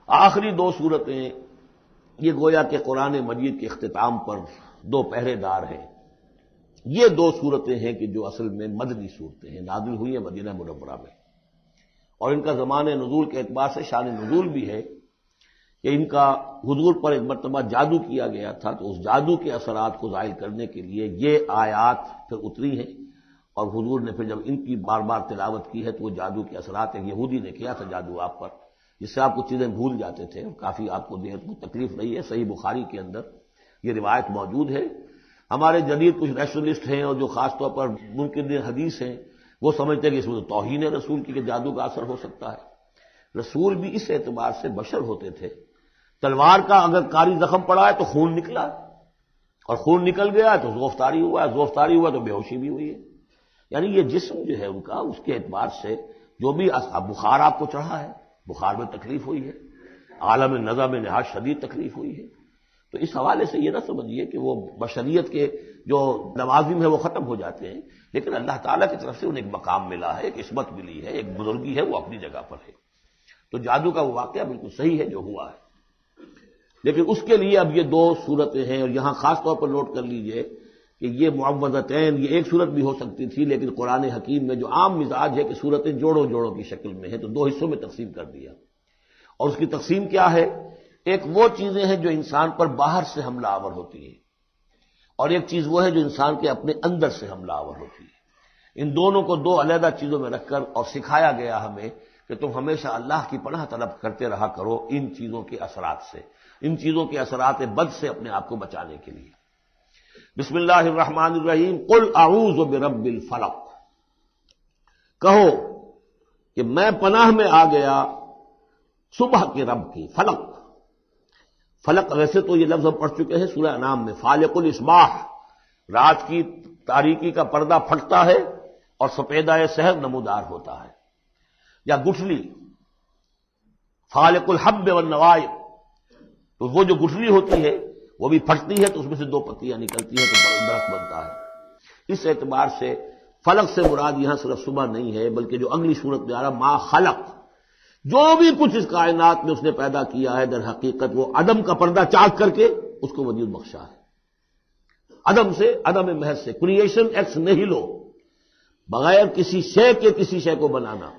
آخری دو صورتیں یہ گویا کہ قرآن مجید کے اختتام پر دو پہرے دار ہیں۔ یہ دو صورتیں ہیں کہ جو اصل میں مدنی صورتیں ہیں، نازل ہوئی ہیں مدینہ منورہ میں، اور ان کا زمان نزول کے اعتبار سے شان نزول بھی ہے کہ ان کا حضور پر ایک مرتبہ جادو کیا گیا تھا، تو اس جادو کے اثرات کو ظاہر کرنے کے لیے یہ آیات پھر اتری ہیں، اور حضور نے پھر جب ان کی بار بار تلاوت کی ہے تو وہ جادو کے اثرات، ایک یہودی نے کیا تھا جادو آپ پر، جس سے آپ کو چیزیں بھول جاتے تھے، کافی آپ کو دیر کو تکلیف رہی ہے۔ صحیح بخاری کے اندر یہ روایت موجود ہے۔ ہمارے جدید کچھ نیشنلسٹ ہیں اور جو خاص طور پر منکرین حدیث ہیں، وہ سمجھتے ہیں کہ اس میں تو توہین ہے رسول کی کہ جادو کا اثر ہو سکتا ہے۔ رسول بھی اس اعتبار سے بشر ہوتے تھے، تلوار کا اگر کاری زخم پڑا ہے تو خون نکلا، اور خون نکل گیا تو زوفتاری ہوا ہے، زوفتاری ہوا تو بے ہوشی بھی ہوئی ہے۔ یعنی یہ جسم جو ہے ان کا، اس کے اعتبار سے جو بھی بخار آپ کو چڑھا ہے، بخار میں تکلیف ہوئی ہے، عالم نزع میں نہایت شدید تکلیف ہوئی ہے، تو اس حوالے سے یہ نہ سمجھیے کہ وہ بشریت کے جو لوازم ہیں وہ ختم ہو جاتے ہیں، لیکن اللہ تعالیٰ کی طرف سے انہیں ایک مقام ملا ہے، ایک عصمت ملی ہے، ایک بزرگی ہے، وہ اپنی جگہ پر ہے۔ تو جادو کا وہ واقعہ بالکل صحیح ہے جو ہوا ہے، لیکن اس کے لیے اب یہ دو صورتیں ہیں، اور یہاں خاص طور پر نوٹ کر لیجئے کہ یہ معوذتین، یہ ایک صورت بھی ہو سکتی تھی، لیکن قرآن حکیم میں جو عام مزاج ہے کہ صورتیں جوڑوں جوڑوں کی شکل میں ہیں، تو دو حصوں میں تقسیم کر دیا۔ اور اس کی تقسیم کیا ہے؟ ایک وہ چیزیں ہیں جو انسان پر باہر سے حملہ آور ہوتی ہیں، اور ایک چیز وہ ہے جو انسان کے اپنے اندر سے حملہ آور ہوتی ہے۔ ان دونوں کو دو علیحدہ چیزوں میں رکھ کر اور سکھایا گیا ہمیں کہ تم ہمیشہ اللہ کی پناہ طلب کرتے رہا کرو ان چیزوں کے اثرات سے، ان چیزوں کے اثرات بد سے اپنے آپ کو بچانے کے لیے۔ بسم اللہ الرحمن الرحیم، قل اعوذ برب الفلق، کہو کہ میں پناہ میں آ گیا صبح کے رب کی۔ فلق، فلق ویسے تو یہ لفظ ہم پڑھ چکے ہیں سورہ انعام میں، فالق الاصباح، رات کی تاریکی کا پردہ پھٹتا ہے اور سپیدہ سحر نمودار ہوتا ہے، یا گٹھلی، فالق الحب والنوائے، تو وہ جو گٹھلی ہوتی ہے وہ بھی پھٹتی ہے تو اس میں سے دو پتیاں نکلتی ہیں تو درخت بنتا ہے۔ اس اعتبار سے فلق سے مراد یہاں صرف صبح نہیں ہے، بلکہ جو اگلی صورت میں آ رہا ما خلق، جو بھی کچھ اس کائنات میں اس نے پیدا کیا ہے در حقیقت وہ عدم کا پردہ چاک کر کے اس کو وجود بخشا ہے۔ عدم سے، عدم محض سے، کریشن ایکس نہیلو، بغیر کسی شے کے کسی شے کو بنانا۔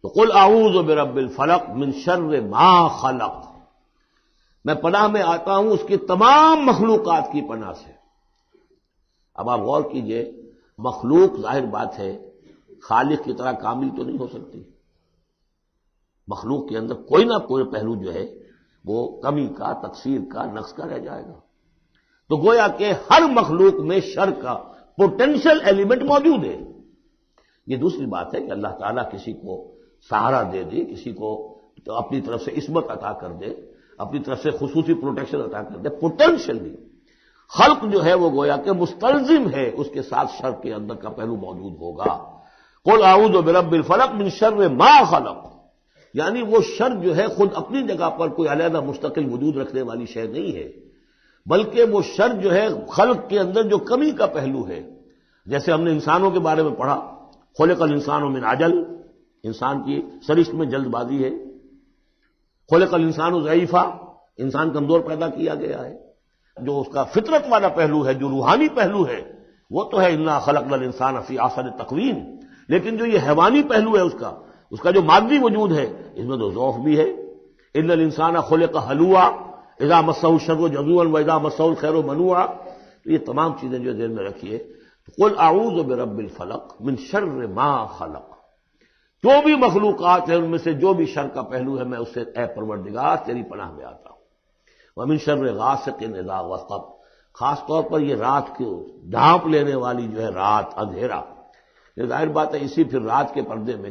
تو قل اعوذ برب الفلق من شر ما خلق، میں پناہ میں آتا ہوں اس کی تمام مخلوقات کی پناہ سے۔ اب آپ غور کیجئے، مخلوق ظاہر بات ہے خالق کی طرح کامل تو نہیں ہو سکتی، مخلوق کے اندر کوئی نہ کوئی پہلو جو ہے وہ کمی کا، تقصیر کا، نقص کا رہ جائے گا۔ تو گویا کہ ہر مخلوق میں شر کا پوٹینشل ایلیمنٹ موجود ہے۔ یہ دوسری بات ہے کہ اللہ تعالیٰ کسی کو سہارا دے دے، کسی کو اپنی طرف سے عصمت عطا کر دے، اپنی طرف سے خصوصی پروٹیکشن عطا کر دے، پوٹینشلی خلق جو ہے وہ گویا کہ مستلزم ہے، اس کے ساتھ شر کے اندر کا پہلو موجود ہوگا۔ قل اعوذ برب الفلق من شر ما خلق، یعنی وہ شر جو ہے خود اپنی جگہ پر کوئی علیحدہ مستقل وجود رکھنے والی شے نہیں ہے، بلکہ وہ شر جو ہے خلق کے اندر جو کمی کا پہلو ہے۔ جیسے ہم نے انسانوں کے بارے میں پڑھا، خلق الانسان من عجل، انسان کی سرشت میں جلد بازی ہے۔ خلق الانسان ضعیفا، انسان کمزور پیدا کیا گیا ہے۔ جو اس کا فطرت والا پہلو ہے، جو روحانی پہلو ہے، وہ تو ہے انا خلقنا الانسان فی احسن تقویم، لیکن جو یہ حیوانی پہلو ہے اس کا جو مادی وجود ہے، اس میں تو ضعف بھی ہے۔ ان الانسان خلق ہلوعا اذا مسہ الشر جزوعا واذا مسہ الخیر منوعا، تو یہ تمام چیزیں جو ذہن میں رکھیے۔ قل اعوذ برب الفلق من شر ما خلق، جو بھی مخلوقات ہیں ان میں سے جو بھی شر کا پہلو ہے میں اس سے اے پروردگار تیری پناہ میں آتا ہوں۔ ومن شر غاسق اذا وقب، خاص طور پر یہ رات کو ڈھانپ لینے والی جو ہے رات، اندھیرا، یہ ظاہر بات ہے اسی پھر رات کے پردے میں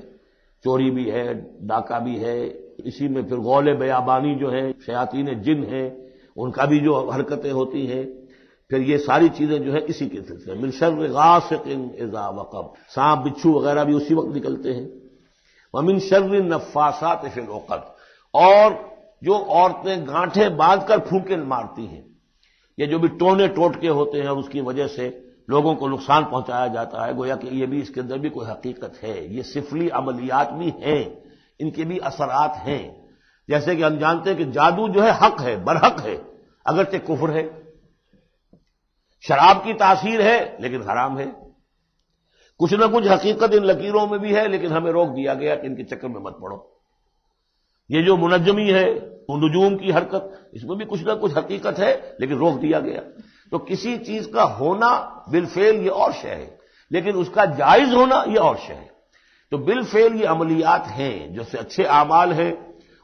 چوری بھی ہے، ڈاکہ بھی ہے، اسی میں پھر غول بیابانی جو ہیں، شیاطین جن ہیں، ان کا بھی جو حرکتیں ہوتی ہیں، پھر یہ ساری چیزیں جو ہے اسی کے سلسلے من شر غاسق اذا وقب، سانپ بچھو وغیرہ بھی اسی وقت نکلتے ہیں۔ ومن شر النفاثات فی العقد، اور جو عورتیں گانٹھیں باندھ کر پھونکے مارتی ہیں، یہ جو بھی ٹونے ٹوٹکے ہوتے ہیں اور اس کی وجہ سے لوگوں کو نقصان پہنچایا جاتا ہے، گویا کہ یہ بھی اس کے اندر بھی کوئی حقیقت ہے، یہ سفلی عملیات بھی ہیں، ان کے بھی اثرات ہیں۔ جیسے کہ ہم جانتے ہیں کہ جادو جو ہے حق ہے، برحق ہے، اگرچہ کفر ہے، شراب کی تاثیر ہے لیکن حرام ہے، کچھ نہ کچھ حقیقت ان لکیروں میں بھی ہے لیکن ہمیں روک دیا گیا کہ ان کے چکر میں مت پڑو۔ یہ جو منجمی ہے، نجوم کی حرکت، اس میں بھی کچھ نہ کچھ حقیقت ہے لیکن روک دیا گیا۔ تو کسی چیز کا ہونا بالفعل یہ اور شے ہے، لیکن اس کا جائز ہونا یہ اور شے ہے۔ تو بالفعل یہ عملیات ہیں جو سے اچھے اعمال ہیں،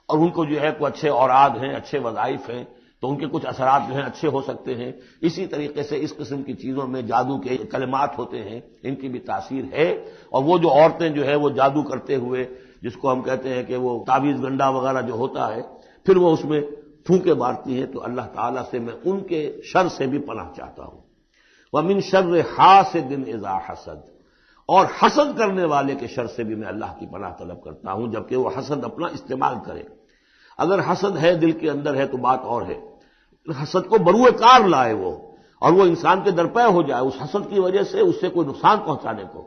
اور ان کو جو ہے کوئی اچھے اوراد ہیں، اچھے وظائف ہیں، تو ان کے کچھ اثرات جو ہیں اچھے ہو سکتے ہیں۔ اسی طریقے سے اس قسم کی چیزوں میں جادو کے کلمات ہوتے ہیں، ان کی بھی تاثیر ہے۔ اور وہ جو عورتیں جو ہے وہ جادو کرتے ہوئے، جس کو ہم کہتے ہیں کہ وہ تعویذ گنڈا وغیرہ جو ہوتا ہے، پھر وہ اس میں پھونکے مارتی ہیں، تو اللہ تعالیٰ سے میں ان کے شر سے بھی پناہ چاہتا ہوں۔ وَمِن شَرِّ حَاسِدٍ إِذَا حَسَدَ، اور حسد کرنے والے کے شر سے بھی میں اللہ کی پناہ طلب کرتا ہوں، جبکہ وہ حسد اپنا استعمال کرے۔ اگر حسد ہے دل کے اندر ہے تو بات اور ہے، حسد کو بروئے کار لائے وہ، اور وہ انسان کے درپے ہو جائے اس حسد کی وجہ سے اس سے کوئی نقصان پہنچانے کو۔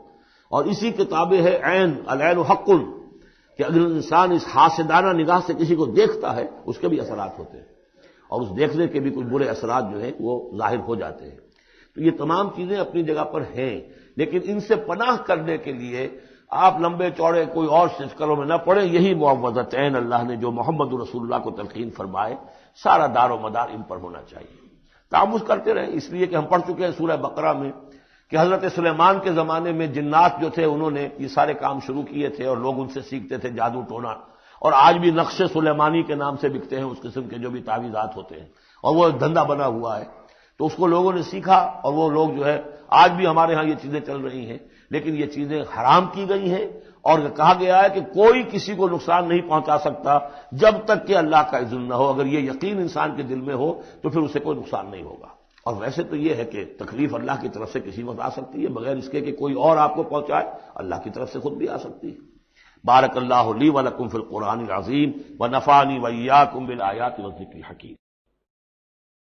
اور اسی کتابیں ہے عین، العین حق، کہ اگر انسان اس حاسدانہ نگاہ سے کسی کو دیکھتا ہے اس کے بھی اثرات ہوتے ہیں، اور اس دیکھنے کے بھی کچھ برے اثرات جو ہیں وہ ظاہر ہو جاتے ہیں۔ تو یہ تمام چیزیں اپنی جگہ پر ہیں، لیکن ان سے پناہ کرنے کے لیے آپ لمبے چوڑے کوئی اور شکلوں میں نہ پڑیں۔ یہی معوذتین اللہ نے جو محمد رسول اللہ کو تلقین فرمائے، سارا دار و مدار ان پر ہونا چاہیے۔ تعوذ کرتے رہیں، اس لیے کہ ہم پڑھ چکے ہیں سورہ بقرہ میں کہ حضرت سلیمان کے زمانے میں جنات جو تھے انہوں نے یہ سارے کام شروع کیے تھے، اور لوگ ان سے سیکھتے تھے جادو ٹونا، اور آج بھی نقش سلیمانی کے نام سے بکتے ہیں اس قسم کے جو بھی تعویذات ہوتے ہیں، اور وہ ایک دھندا بنا ہوا ہے۔ تو اس کو لوگوں نے سیکھا، اور وہ لوگ جو ہے آج بھی ہمارے ہاں یہ چیزیں چل رہی ہیں، لیکن یہ چیزیں حرام کی گئی ہیں، اور کہا گیا ہے کہ کوئی کسی کو نقصان نہیں پہنچا سکتا جب تک کہ اللہ کا اذن نہ ہو۔ اگر یہ یقین انسان کے دل میں ہو تو پھر اسے کوئی نقصان نہیں ہوگا۔ اور ویسے تو یہ ہے کہ تکلیف اللہ کی طرف سے کسی وقت آ سکتی ہے، بغیر اس کے کہ کوئی اور آپ کو پہنچائے، اللہ کی طرف سے خود بھی آ سکتی ہے۔ بارک اللہ لی و لکم فی القرآن العظیم ونفعنی وإیاکم بالآیات والذکر الحکیم۔